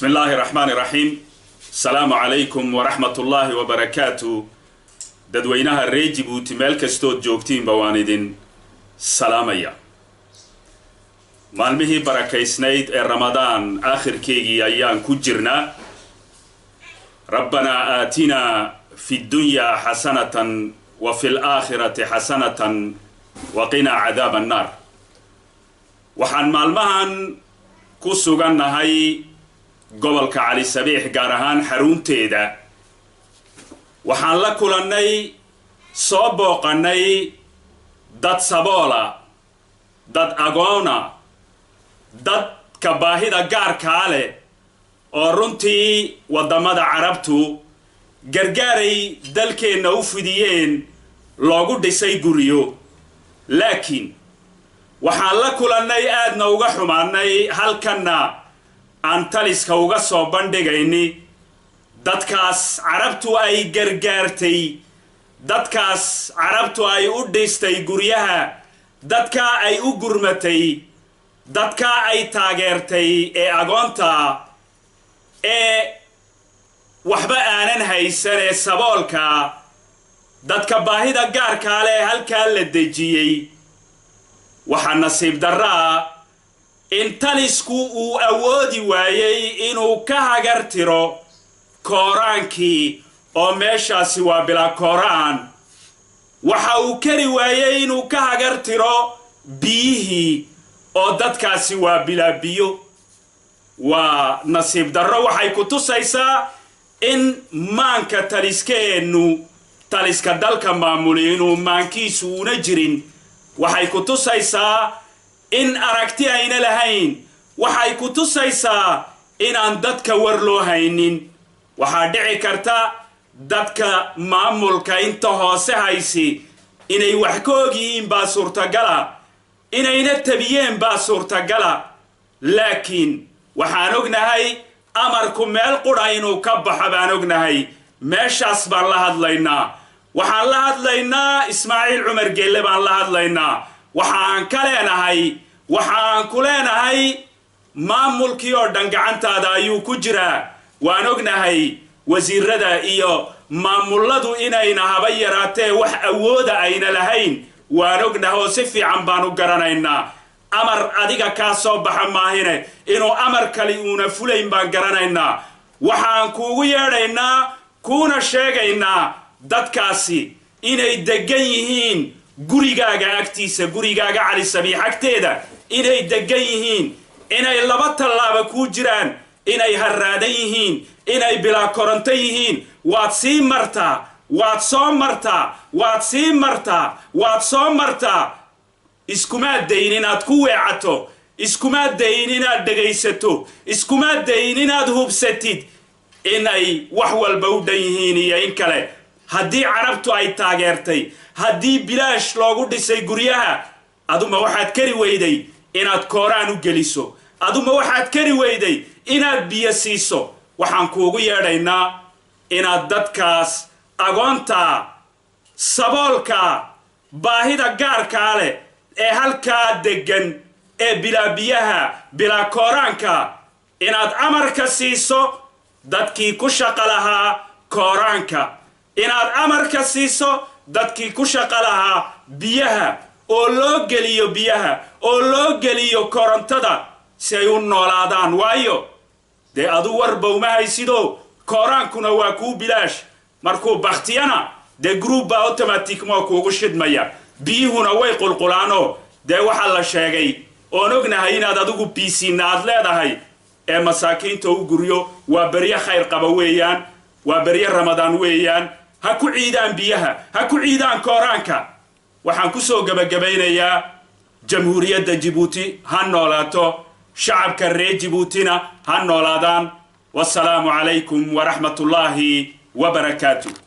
بسم الله الرحمن الرحيم. السلام عليكم ورحمة الله وبركاته. ددوينها الريجي بوتي مالك استود جوكتين بواندين سلامية مالمه بركة سنيد رمضان آخر كيجي أيام كجرنا. ربنا آتنا في الدنيا حسنة وفي الآخرة حسنة وقنا عذاب النار. وحن مالمهن كسوغان هاي gobolka cali sabiix gaar ahaan xarunteeda waxaan la kulannay soo booqannay dad saboola dad agoona dad ka baahida gaarka leh oo runtii wadamada carabtu gargaaray dalkeena u fidiyeen loogu dhisay guriyo laakiin waxaan la kulannay aadna uga xumaanay halkana antaliska uga soo bandhigayni dadkaas carabtu ay gargaartay dadkaas carabtu ay u dhistay guryaha dadka ay u gurmatay dadka ay taageertay ee agoonta ee waxba aanan haysan ee saboolka dadka baahida gaarka leh halka la dejiyay waxa nasiib daraa intalisku uu awoodi waayay inuu ka hagartiro kooraankii oo meeshaasi waa bila kooraan waxa uu kari waayay inuu ka hagartiro biyihii oo dadkaasi waa bila biyo waa nasiib darro waxay ku tusaysaa in maanka taliska dalka maamuli inuu maankiisu una jirin waxay ku tusaysaa in aragti ayna lahayn waxay ku tusaysaa inaan dadka war loo haynin waxaa dhici karta dadka maamulka inta hoose haysi inay wax ka ogyihiin baa suurtagala inayna tabiyeen baa suurtagala laakiin waxaan ognahay amarku meel qura inuu ka baxo baan ognahay meeshaas baan la hadlaynaa waxaan la hadlaynaa Ismaaciil Cumar Geelle baan la hadlaynaa waxaan ku leenahay maamulkii oo dhan gacantaada ayuu ku jiraa waan ognahay wasiirada iyo maamuladu inayna haba yaraatee wax awooda ayna lahayn waan ognahay oo si fiican baan u garanaynaa amar adiga ka soo baxa maahine inuu amar kali una fulayn baan garanaynaa waxaan kuugu yeedhaynaa kuna sheegaynaa dadkaasi inay degan yihiin gurigaaga agtiisa gurigaaga cali sabiix agteeda inay degan yihiin inay laba tallaabo ku jiraan inay harraadan yihiin inay bila koronto yihiin waad sii martaa waad soo martaa waad sii martaa waad soo martaa iskuma dayn inaad ku weecato iskuma dayn inaad dhagaysato iskuma dayn inaad hubsatid inay wax walba u dhan yihiin iyo in kale haddii carabtu ay taageertay haddii bilaash loogu dhisay guryaha aduma waxaad kari weyday inaad kooraan u geliso aduma waxaad kari weyday inaad biyo siiso waxaan kuugu yeedhaynaa inaad dadkaas agoonta saboolka baahida gaarka leh ee halkaa degan ee bila biyaha bila kooraanka inaad amarka siiso dadkii ku shaqo lahaa kooraanka inaad amarka siiso dadkii ku shaqo lahaa biyaha oo loo geliyo biyaha oo loo geliyo korontada si ay u noolaadaan waayo dee adu warba uma haysido kooraankuna waa kuu bilaash markuu baktiyana dee gruubba automaticmo kuugu shidmaya biyuhuna way qulqulaano dee waxaa la sheegay oon ognahay inaad adigu biisiina aad leedahay ee masaakiinta u guryo waa beryo khayr qaba weeyaan waa beryo ramadaan weeyaan ha ku ciidaan biyaha ha ku ciidaan kooraanka waxaan ku soo gabagabaynayaa jamhuuriyadda Djibouti ha noolaato shacabka reer Djiboutina ha noolaadaan wassalaamu calaykum wa rahmatullaahi wa barakaatuh.